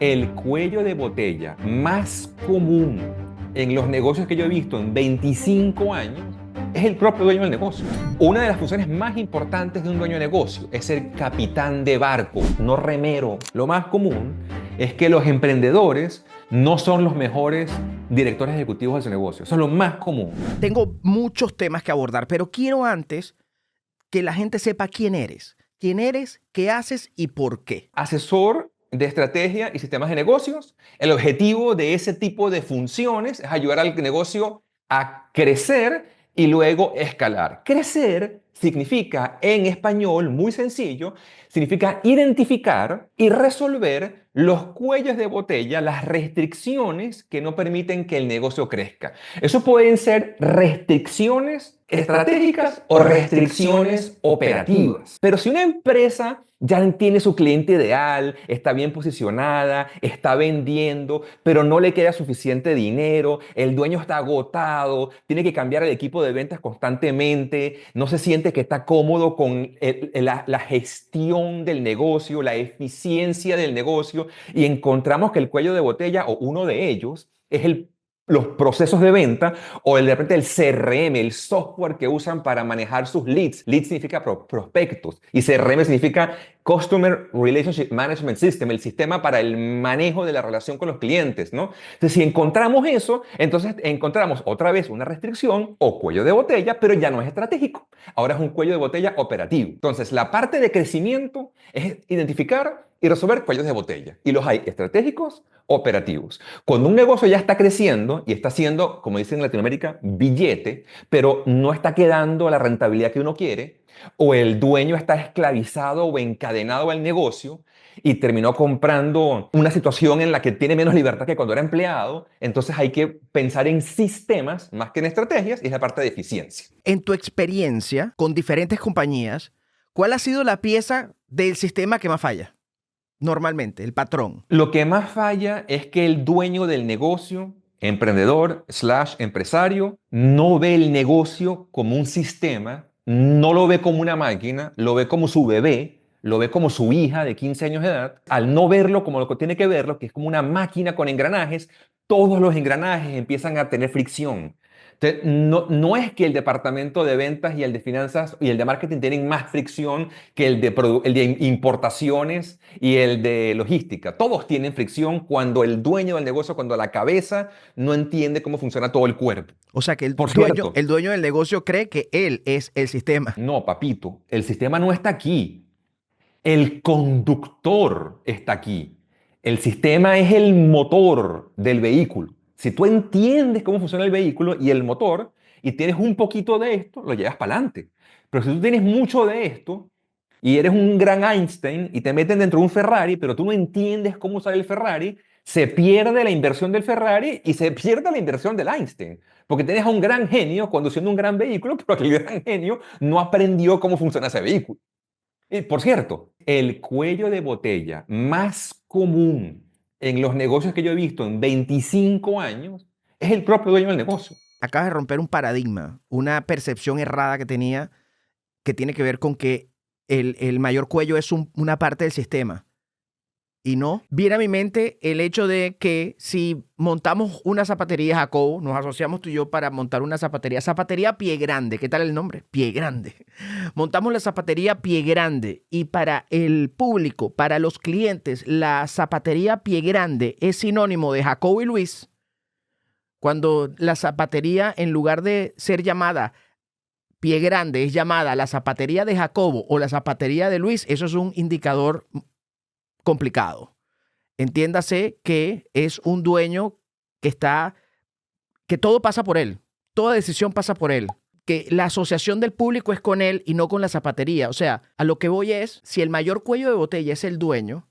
El cuello de botella más común en los negocios que yo he visto en 25 años es el propio dueño del negocio. Una de las funciones más importantes de un dueño de negocio es ser capitán de barco, no remero. Lo más común es que los emprendedores no son los mejores directores ejecutivos de su negocio. Eso es lo más común. Tengo muchos temas que abordar, pero quiero antes que la gente sepa quién eres. ¿Quién eres, qué haces y por qué? Asesor de estrategia y sistemas de negocios. El objetivo de ese tipo de funciones es ayudar al negocio a crecer y luego escalar. Crecer significa, en español muy sencillo, significa identificar y resolver los cuellos de botella, las restricciones que no permiten que el negocio crezca. Eso pueden ser restricciones estratégicas o restricciones operativas. Pero si una empresa ya tiene su cliente ideal, está bien posicionada, está vendiendo, pero no le queda suficiente dinero, el dueño está agotado, tiene que cambiar el equipo de ventas constantemente, no se siente que está cómodo con la gestión del negocio, la eficiencia del negocio, y encontramos que el cuello de botella o uno de ellos es los procesos de venta o de repente el CRM, el software que usan para manejar sus leads. Lead significa prospectos y CRM significa Customer Relationship Management System, el sistema para el manejo de la relación con los clientes, ¿no? Entonces, si encontramos eso, entonces encontramos otra vez una restricción o cuello de botella, pero ya no es estratégico. Ahora es un cuello de botella operativo. Entonces, la parte de crecimiento es identificar y resolver cuellos de botella. Y los hay estratégicos, operativos. Cuando un negocio ya está creciendo y está haciendo, como dicen en Latinoamérica, billete, pero no está quedando la rentabilidad que uno quiere, o el dueño está esclavizado o encadenado al negocio y terminó comprando una situación en la que tiene menos libertad que cuando era empleado, entonces hay que pensar en sistemas más que en estrategias y es la parte de eficiencia. En tu experiencia con diferentes compañías, ¿cuál ha sido la pieza del sistema que más falla? Normalmente, el patrón. Lo que más falla es que el dueño del negocio, emprendedor slash empresario, no ve el negocio como un sistema, no lo ve como una máquina, lo ve como su bebé, lo ve como su hija de 15 años de edad. Al no verlo como lo que tiene que verlo, que es como una máquina con engranajes, todos los engranajes empiezan a tener fricción. Entonces, no es que el departamento de ventas y el de finanzas y el de marketing tienen más fricción que el de importaciones y el de logística. Todos tienen fricción cuando el dueño del negocio, cuando la cabeza no entiende cómo funciona todo el cuerpo. O sea que Por cierto, el dueño del negocio cree que él es el sistema. no, papito, el sistema no está aquí. El conductor está aquí. El sistema es el motor del vehículo. Si tú entiendes cómo funciona el vehículo y el motor y tienes un poquito de esto, lo llevas para adelante. Pero si tú tienes mucho de esto y eres un gran Einstein y te meten dentro de un Ferrari, pero tú no entiendes cómo usar el Ferrari, se pierde la inversión del Ferrari y se pierde la inversión del Einstein. Porque tienes a un gran genio conduciendo un gran vehículo, pero que el gran genio no aprendió cómo funciona ese vehículo. Y por cierto, el cuello de botella más común en los negocios que yo he visto en 25 años es el propio dueño del negocio. Acabas de romper un paradigma, una percepción errada que tenía que tiene que ver con que el mayor cuello es una parte del sistema. Y no, viene a mi mente el hecho de que si montamos una zapatería, Jacobo, nos asociamos tú y yo para montar una zapatería Pie Grande. ¿Qué tal el nombre? Pie Grande. Montamos la zapatería Pie Grande y para el público, para los clientes, la zapatería Pie Grande es sinónimo de Jacobo y Luis. Cuando la zapatería, en lugar de ser llamada Pie Grande, es llamada la zapatería de Jacobo o la zapatería de Luis, eso es un indicador complicado. Entiéndase que es un dueño que todo pasa por él, toda decisión pasa por él, que la asociación del público es con él y no con la zapatería. O sea, a lo que voy es, si el mayor cuello de botella es el dueño,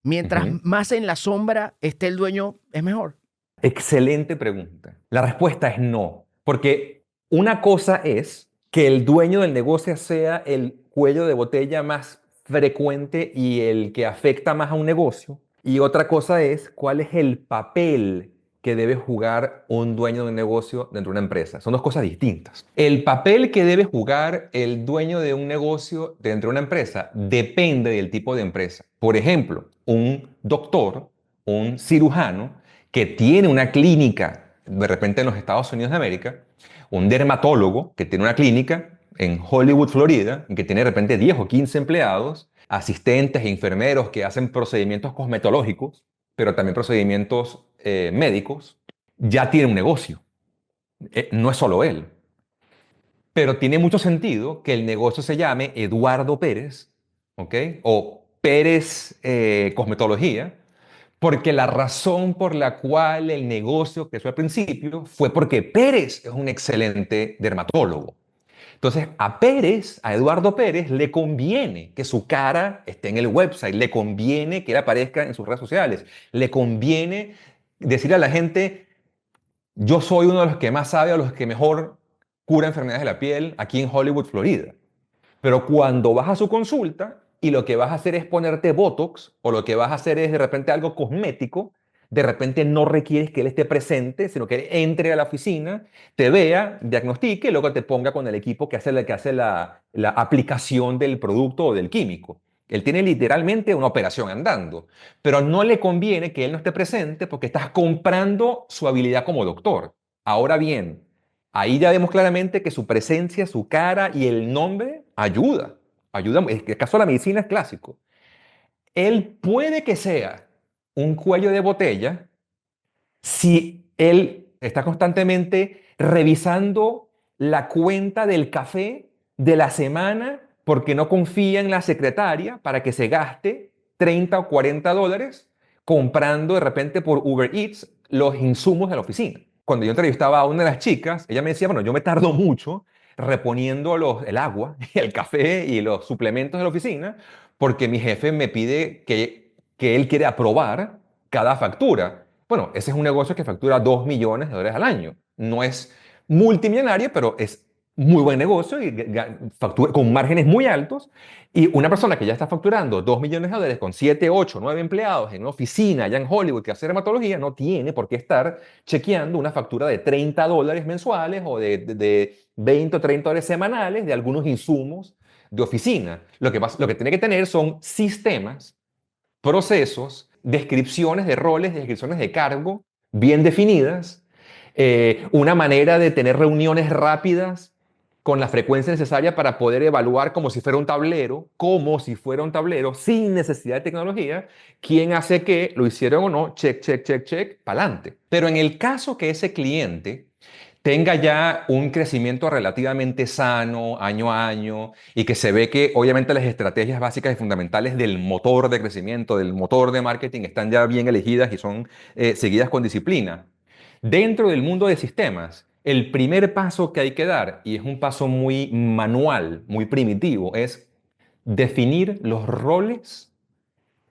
mientras más en la sombra esté el dueño, es mejor. Excelente pregunta. La respuesta es no, porque una cosa es que el dueño del negocio sea el cuello de botella más frecuente y el que afecta más a un negocio. Y otra cosa es cuál es el papel que debe jugar un dueño de un negocio dentro de una empresa. Son dos cosas distintas. El papel que debe jugar el dueño de un negocio dentro de una empresa depende del tipo de empresa. Por ejemplo, un doctor, un cirujano que tiene una clínica, de repente en los Estados Unidos de América, un dermatólogo que tiene una clínica en Hollywood, Florida, y que tiene de repente 10 o 15 empleados, asistentes e enfermeros que hacen procedimientos cosmetológicos, pero también procedimientos médicos, ya tiene un negocio. No es solo él. Pero tiene mucho sentido que el negocio se llame Eduardo Pérez, ¿ok? O Pérez Cosmetología, porque la razón por la cual el negocio creció al principio fue porque Pérez es un excelente dermatólogo. Entonces, a Pérez, a Eduardo Pérez, le conviene que su cara esté en el website, le conviene que él aparezca en sus redes sociales, le conviene decirle a la gente, yo soy uno de los que más sabe, a los que mejor cura enfermedades de la piel aquí en Hollywood, Florida. Pero cuando vas a su consulta y lo que vas a hacer es ponerte Botox o lo que vas a hacer es de repente algo cosmético, de repente no requieres que él esté presente, sino que él entre a la oficina, te vea, diagnostique y luego te ponga con el equipo que hace la aplicación del producto o del químico. Él tiene literalmente una operación andando, pero no le conviene que él no esté presente porque estás comprando su habilidad como doctor. Ahora bien, ahí ya vemos claramente que su presencia, su cara y el nombre ayuda. Ayuda. El caso de la medicina es clásico. Él puede que sea un cuello de botella si él está constantemente revisando la cuenta del café de la semana porque no confía en la secretaria para que se gaste 30 o 40 dólares comprando de repente por Uber Eats los insumos de la oficina. Cuando yo entrevistaba a una de las chicas, ella me decía, bueno, yo me tardo mucho reponiendo el agua, el café y los suplementos de la oficina porque mi jefe me pide que él quiere aprobar cada factura. Bueno, ese es un negocio que factura 2 millones de dólares al año. No es multimillonario, pero es muy buen negocio y factura con márgenes muy altos. Y una persona que ya está facturando 2 millones de dólares con 7, 8, 9 empleados en una oficina allá en Hollywood que hace dermatología, no tiene por qué estar chequeando una factura de 30 dólares mensuales o de 20 o 30 dólares semanales de algunos insumos de oficina. Lo que tiene que tener son sistemas, procesos, descripciones de roles, descripciones de cargo bien definidas, una manera de tener reuniones rápidas con la frecuencia necesaria para poder evaluar como si fuera un tablero, sin necesidad de tecnología, quién hace qué, lo hicieron o no, check, check, check, check, para adelante. Pero en el caso que ese cliente tenga ya un crecimiento relativamente sano año a año y que se ve que obviamente las estrategias básicas y fundamentales del motor de crecimiento, del motor de marketing están ya bien elegidas y son seguidas con disciplina. Dentro del mundo de sistemas, el primer paso que hay que dar, y es un paso muy manual, muy primitivo, es definir los roles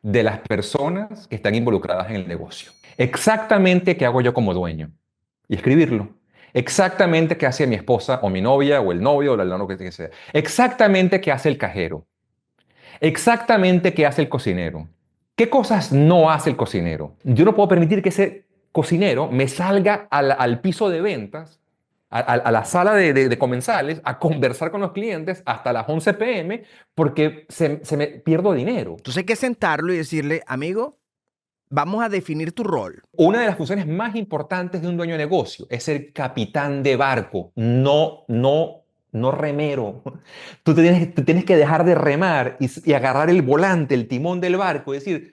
de las personas que están involucradas en el negocio. Exactamente qué hago yo como dueño y escribirlo. Exactamente qué hace mi esposa o mi novia o el novio o la novia que sea. Exactamente qué hace el cajero. Exactamente qué hace el cocinero. ¿Qué cosas no hace el cocinero? Yo no puedo permitir que ese cocinero me salga al piso de ventas, a la sala de comensales, a conversar con los clientes hasta las 11 p.m. porque se me pierdo dinero. Entonces hay que sentarlo y decirle, amigo, vamos a definir tu rol. Una de las funciones más importantes de un dueño de negocio es ser capitán de barco, no remero. Tú tienes que dejar de remar y agarrar el volante, el timón del barco. Es decir,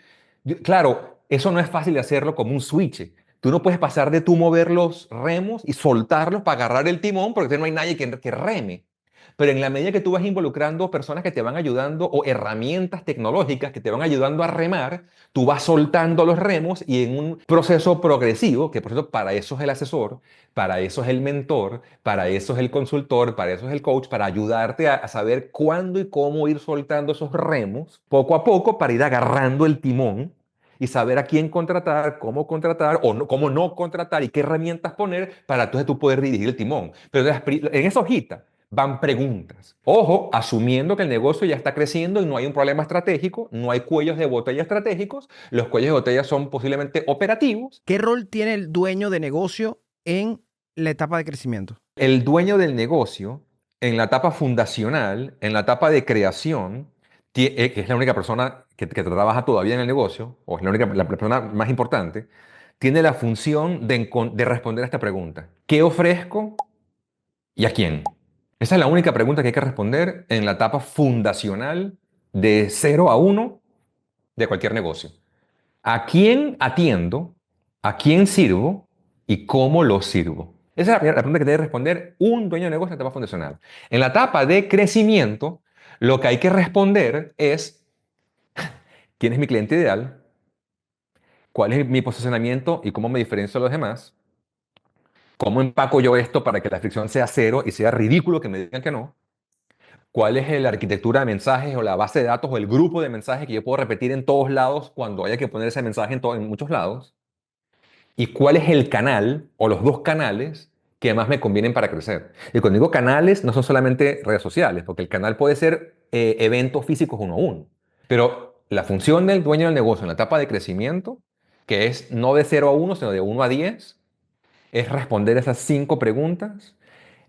claro, eso no es fácil de hacerlo como un switch. Tú no puedes pasar de tú mover los remos y soltarlos para agarrar el timón porque no hay nadie que reme. Pero en la medida que tú vas involucrando personas que te van ayudando o herramientas tecnológicas que te van ayudando a remar, tú vas soltando los remos y en un proceso progresivo, que por cierto, para eso es el asesor, para eso es el mentor, para eso es el consultor, para eso es el coach, para ayudarte a saber cuándo y cómo ir soltando esos remos poco a poco para ir agarrando el timón y saber a quién contratar, o no, cómo no contratar y qué herramientas poner para entonces tú poder dirigir el timón. Pero en esa hojita van preguntas. Ojo, asumiendo que el negocio ya está creciendo y no hay un problema estratégico, no hay cuellos de botella estratégicos, los cuellos de botella son posiblemente operativos. ¿Qué rol tiene el dueño de negocio en la etapa de crecimiento? El dueño del negocio, en la etapa fundacional, en la etapa de creación, que es la única persona que trabaja todavía en el negocio, o es la persona más importante, tiene la función de responder a esta pregunta. ¿Qué ofrezco y a quién? Esa es la única pregunta que hay que responder en la etapa fundacional de 0 a 1 de cualquier negocio. ¿A quién atiendo? ¿A quién sirvo? ¿Y cómo lo sirvo? Esa es la pregunta que debe responder un dueño de negocio en la etapa fundacional. En la etapa de crecimiento, lo que hay que responder es quién es mi cliente ideal, cuál es mi posicionamiento y cómo me diferencio de los demás, cómo empaco yo esto para que la fricción sea cero y sea ridículo que me digan que no, cuál es la arquitectura de mensajes o la base de datos o el grupo de mensajes que yo puedo repetir en todos lados cuando haya que poner ese mensaje en muchos lados, y cuál es el canal o los dos canales que más me convienen para crecer. Y cuando digo canales, no son solamente redes sociales, porque el canal puede ser eventos físicos uno a uno. Pero la función del dueño del negocio en la etapa de crecimiento, que es no de 0 a 1, sino de 1 a 10, es responder esas 5 preguntas,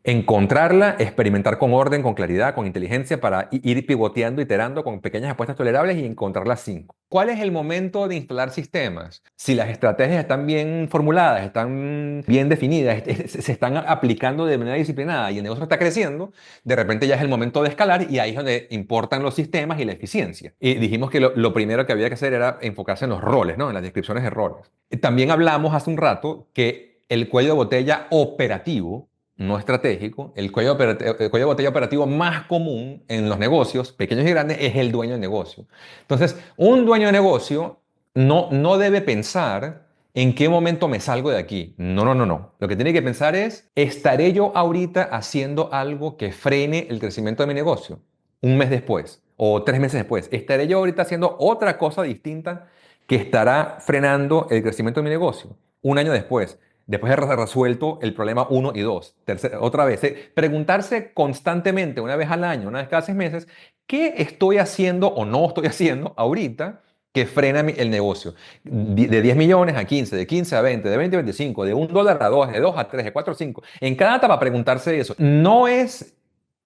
encontrarla, experimentar con orden, con claridad, con inteligencia para ir pivoteando, iterando con pequeñas apuestas tolerables y encontrar las 5. ¿Cuál es el momento de instalar sistemas? Si las estrategias están bien formuladas, están bien definidas, se están aplicando de manera disciplinada y el negocio está creciendo, de repente ya es el momento de escalar y ahí es donde importan los sistemas y la eficiencia. Y dijimos que lo primero que había que hacer era enfocarse en los roles, ¿no? En las descripciones de roles. También hablamos hace un rato que el cuello de botella operativo no estratégico, el cuello de botella operativo más común en los negocios, pequeños y grandes, es el dueño de negocio. Entonces, un dueño de negocio no debe pensar en qué momento me salgo de aquí. No, no, no, no. Lo que tiene que pensar es, ¿estaré yo ahorita haciendo algo que frene el crecimiento de mi negocio? Un mes después o 3 meses después. ¿Estaré yo ahorita haciendo otra cosa distinta que estará frenando el crecimiento de mi negocio? Un año después. Después de resuelto el problema 1 y 2. Otra vez, preguntarse constantemente, una vez al año, una vez cada 6 meses, ¿qué estoy haciendo o no estoy haciendo ahorita que frena el negocio? De 10 millones a 15, de 15 a 20, de 20 a 25, de $1 a 2, de 2 a 3, de 4 a 5. En cada etapa preguntarse eso. No es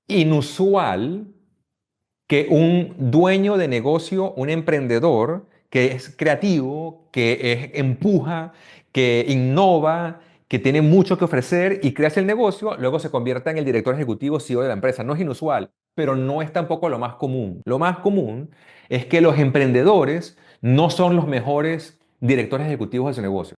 inusual que un dueño de negocio, un emprendedor que es creativo, empuja, que innova, que tiene mucho que ofrecer y crea el negocio, luego se convierta en el director ejecutivo CEO de la empresa. No es inusual, pero no es tampoco lo más común. Lo más común es que los emprendedores no son los mejores directores ejecutivos de su negocio.